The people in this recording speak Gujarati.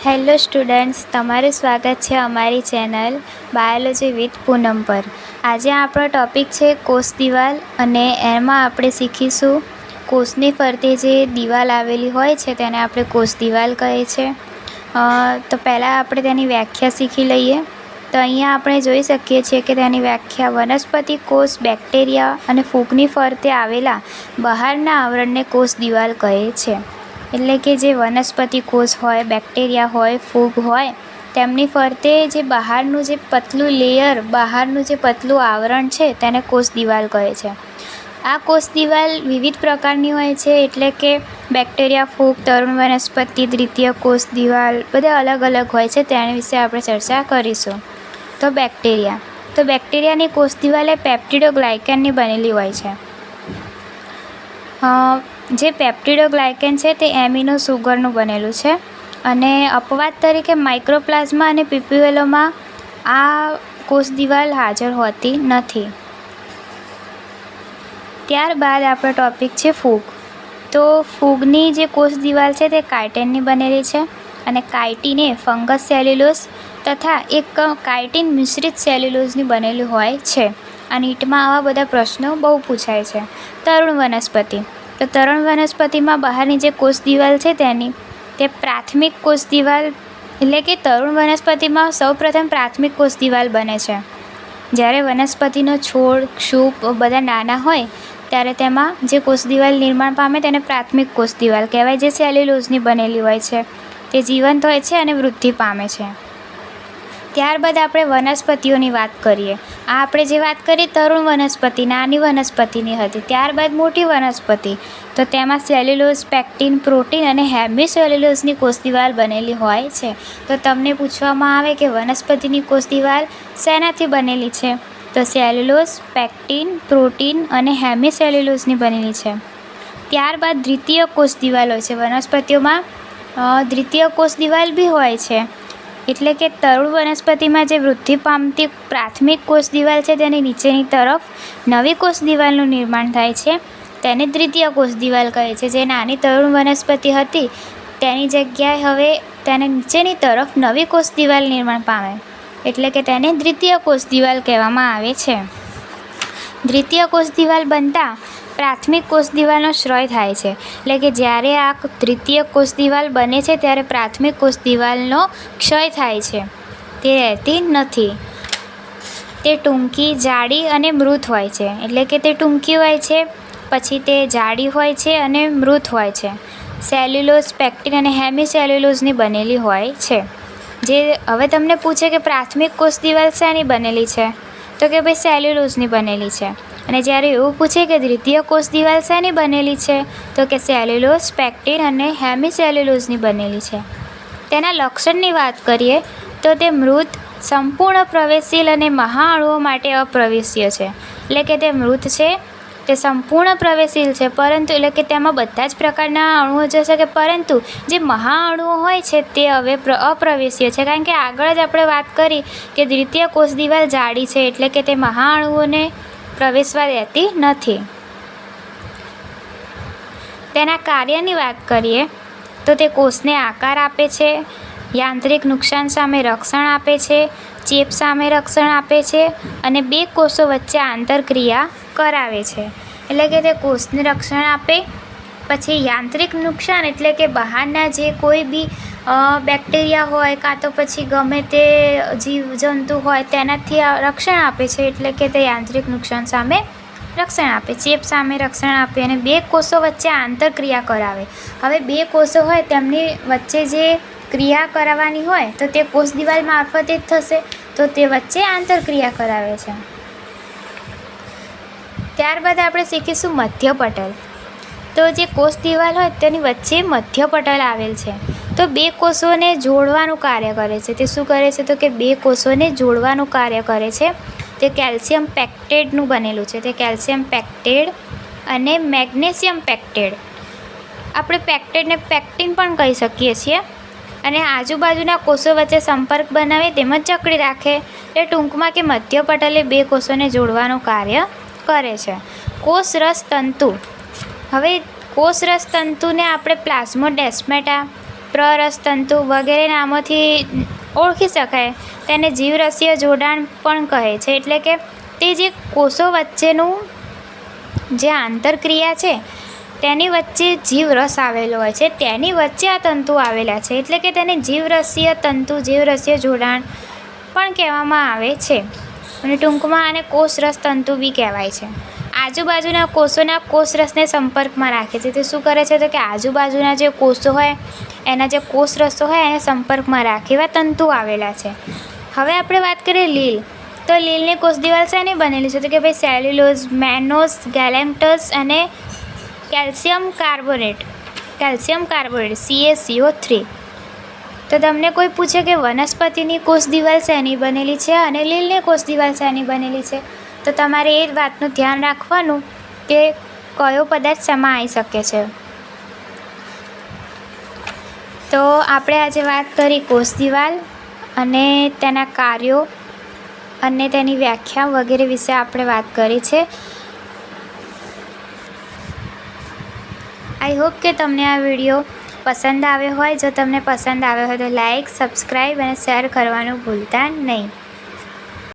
હેલો સ્ટુડન્ટ્સ, તમારું સ્વાગત છે અમારી ચેનલ બાયોલોજી વિથ પૂનમ પર. આજે આપણો ટૉપિક છે કોષ દિવાલ અને એમાં આપણે શીખીશું કોષની ફરતે જે દિવાલ આવેલી હોય છે તેને આપણે કોષ દિવાલ કહે છે. તો પહેલાં આપણે તેની વ્યાખ્યા શીખી લઈએ. તો અહીંયા આપણે જોઈ શકીએ છીએ કે તેની વ્યાખ્યા વનસ્પતિ કોષ, બેક્ટેરિયા અને ફૂગની ફરતે આવેલા બહારના આવરણને કોષ દિવાલ કહે છે. એટલે કે જે વનસ્પતિ કોષ હોય, બેક્ટેરિયા હોય, ફૂગ હોય, તેમની ફરતે જે બહારનું જે પતલું લેયર, બહારનું જે પતલું આવરણ છે તેને કોષ દિવાલ કહે છે. આ કોષ દિવાલ વિવિધ પ્રકારની હોય છે, એટલે કે બેક્ટેરિયા, ફૂગ, તરુણ વનસ્પતિ, દ્વિતીય કોષ દિવાલ બધા અલગ અલગ હોય છે. તેના વિશે આપણે ચર્ચા કરીશું. તો બેક્ટેરિયાની કોષ દિવાલ એ પેપ્ટિડોગ્લાયકેનની બનેલી હોય છે. જે પેપ્ટિડોગ્લાયકેન છે તે એમિનો સુગરનું બનેલું છે અને અપવાદ તરીકે માઇક્રોપ્લાઝ્મા અને પીપીવેલોમાં આ કોષ દિવાલ હાજર હોતી નથી. ત્યારબાદ આપણો ટૉપિક છે ફૂગ. તો ફૂગની જે કોષ દિવાલ છે તે કાયટિનની બનેલી છે અને કાયટિન એ ફંગસ સેલ્યુલોઝ તથા એક કાયટિન મિશ્રિત સેલ્યુલોઝની બનેલી હોય છે. આ નીટમાં આવા બધા પ્રશ્નો બહુ પૂછાય છે. તરુણ વનસ્પતિ. તો તરુણ વનસ્પતિમાં બહારની જે કોષ દિવાલ છે તે પ્રાથમિક કોષ દિવાલ, એટલે કે તરુણ વનસ્પતિમાં સૌપ્રથમ પ્રાથમિક કોષ દિવાલ બને છે. જ્યારે વનસ્પતિનો છોડ, ક્ષુપ બધા નાના હોય ત્યારે તેમાં જે કોષ દિવાલ નિર્માણ પામે તેને પ્રાથમિક કોષ દિવાલ કહેવાય, જે સેલ્યુલોઝની બનેલી હોય છે. તે જીવંત હોય છે અને વૃદ્ધિ પામે છે. ત્યારબાદ આપણે વનસ્પતિઓની વાત કરીએ. આ આપણે જે વાત કરી તરુણ વનસ્પતિ, નાની વનસ્પતિની હતી. ત્યારબાદ મોટી વનસ્પતિ, તો તેમાં સેલ્યુલોઝ, પેક્ટિન, પ્રોટીન અને હેમી સેલ્યુલોઝની કોષ દિવાલ બનેલી હોય છે. તો તમને પૂછવામાં આવે કે વનસ્પતિની કોષ દિવાલ શેનાથી બનેલી છે? તો સેલ્યુલોઝ, પેક્ટિન, પ્રોટીન અને હેમી સેલ્યુલોઝની બનેલી છે. ત્યારબાદ દ્વિતીય કોષ દિવાલ હોય છે. વનસ્પતિઓમાં દ્વિતીય કોષ દિવાલ બી હોય છે. એટલે કે તરુણ વનસ્પતિમાં જે વૃદ્ધિ પામતી પ્રાથમિક કોષ દિવાલ છે તેની નીચેની તરફ નવી કોષ દિવાલનું નિર્માણ થાય છે. તેને દ્વિતીય કોષ દિવાલ કહે છે. જે નાની તરુણ વનસ્પતિ હતી તેની જગ્યાએ હવે તેને નીચેની તરફ નવી કોષ દિવાલ નિર્માણ પામે, એટલે કે તેને દ્વિતીય કોષ દિવાલ કહેવામાં આવે છે. દ્વિતીય કોષ દિવાલ બનતા પ્રાથમિક કોષ દિવાલનો ક્ષય થાય છે. એટલે કે જ્યારે આ દ્વિતીય કોષ દિવાલ બને છે ત્યારે પ્રાથમિક કોષ દિવાલનો ક્ષય થાય છે, તે રહેતી નથી. તે ટૂંકી, જાડી અને મૃત હોય છે. એટલે કે તે ટૂંકી હોય છે, પછી તે જાડી હોય છે અને મૃત હોય છે. સેલ્યુલોઝ, પેક્ટિન અને હેમી સેલ્યુલોઝની બનેલી હોય છે. જે હવે તમને પૂછે કે પ્રાથમિક કોષ દિવાલ શેની બનેલી છે, તો કે ભાઈ સેલ્યુલોઝની બનેલી છે. અને જ્યારે એવું પૂછે કે દ્વિતીય કોષ દિવાલ શેની બનેલી છે, તો કે સેલ્યુલોઝ, પેક્ટિન અને હેમી સેલ્યુલોઝની બનેલી છે. તેના લક્ષણની વાત કરીએ તો તે મૃત, સંપૂર્ણ પ્રવેશશીલ અને મહાઅણુઓ માટે અપ્રવેશ્ય છે. એટલે કે તે મૃત છે, તે સંપૂર્ણ પ્રવેશશીલ છે, પરંતુ એટલે કે તેમાં બધા જ પ્રકારના અણુઓ જશે કે પરંતુ જે મહાઅણુઓ હોય છે તે હવે અપ્રવેશ્ય છે. કારણ કે આગળ જ આપણે વાત કરી કે દ્વિતીય કોષ દિવાલ જાડી છે, એટલે કે તે મહાઅણુઓને પ્રવેશવા દેતી નથી. તેના કાર્યની વાત કરીએ તો તે કોષને આકાર આપે છે, યાંત્રિક નુકસાન સામે રક્ષણ આપે છે, ચેપ સામે રક્ષણ આપે છે અને બે કોષો વચ્ચે આંતરક્રિયા કરાવે છે. એટલે કે તે કોષને રક્ષણ આપે, પછી યાંત્રિક નુકસાન એટલે કે બહારના જે કોઈ બી બેક્ટેરિયા હોય કાં તો પછી ગમે તે જીવજંતુ હોય તેનાથી રક્ષણ આપે છે. એટલે કે તે યાંત્રિક નુકસાન સામે રક્ષણ આપે, ચેપ સામે રક્ષણ આપે અને બે કોષો વચ્ચે આંતરક્રિયા કરાવે. હવે બે કોષો હોય તેમની વચ્ચે જે ક્રિયા કરાવવાની હોય તો તે કોષ દિવાલ મારફતે જ થશે, તો તે વચ્ચે આંતરક્રિયા કરાવે છે. ત્યારબાદ આપણે શીખીશું મધ્યપટલ. તો જે કોષ દિવાલ હોય તેની વચ્ચે મધ્યપટલ આવેલ છે. તો બે કોષોને જોડવાનું કાર્ય કરે છે. તે શું કરે છે? તો કે બે કોષોને જોડવાનું કાર્ય કરે છે. તે કેલ્શિયમ પેક્ટેટનું બનેલું છે. તે કેલ્શિયમ પેક્ટેટ અને મેગ્નેશિયમ પેક્ટેટ, આપણે પેક્ટેટને પેક્ટિન પણ કહી શકીએ છીએ. અને આજુબાજુના કોષો વચ્ચે સંપર્ક બનાવે તેમજ જકડી રાખે. એ ટૂંકમાં કે મધ્યપટલે બે કોષોને જોડવાનું કાર્ય કરે છે. કોષરસ તંતુ. હવે કોષરસ તંતુને આપણે પ્લાઝ્મોડેસ્માટા, પ્રરસતંતુ વગેરે નામોથી ઓળખી શકાય. તેને જીવરસીય જોડાણ પણ કહે છે. એટલે કે તે જે કોષો વચ્ચેનું જે આંતરક્રિયા છે તેની વચ્ચે જીવરસ આવેલો હોય છે, તેની વચ્ચે આ તંતુ આવેલા છે. એટલે કે તેને જીવરસીય તંતુ, જીવરસીય જોડાણ પણ કહેવામાં આવે છે. અને ટૂંકમાં આને કોષરસ તંતુ બી કહેવાય છે. આજુબાજુના કોષોના કોષરસને સંપર્કમાં રાખે છે. તે શું કરે છે તો કે આજુબાજુના જે કોષો હોય એના જે કોષરસો હોય એને સંપર્કમાં રાખે એવા તંતુ આવેલા છે. હવે આપણે વાત કરીએ લીલ. તો લીલની કોષ દિવાલ શેની બનેલી છે તો કે ભાઈ સેલ્યુલોઝ, મેનોઝ, ગેલેમ્ટસ અને કેલ્શિયમ કાર્બોનેટ CaCO3. તો તમને કોઈ પૂછે કે વનસ્પતિની કોષ દિવાલ શેની બનેલી છે અને લીલની કોષ દિવાલ શેની બનેલી છે, તો તમારે એ વાતનું ધ્યાન રાખવાનું કે કયો પદાર્થ શેમાં આવી શકે છે. તો આપણે આજે વાત કરી કોષ દિવાલ અને તેના કાર્યો અને તેની વ્યાખ્યા વગેરે વિશે આપણે વાત કરી છે. આઈ હોપ કે તમને આ વિડીયો પસંદ આવ્યો હોય. જો તમને પસંદ આવ્યો હોય તો લાઈક, સબસ્ક્રાઈબ અને શેર કરવાનું ભૂલતા નહીં.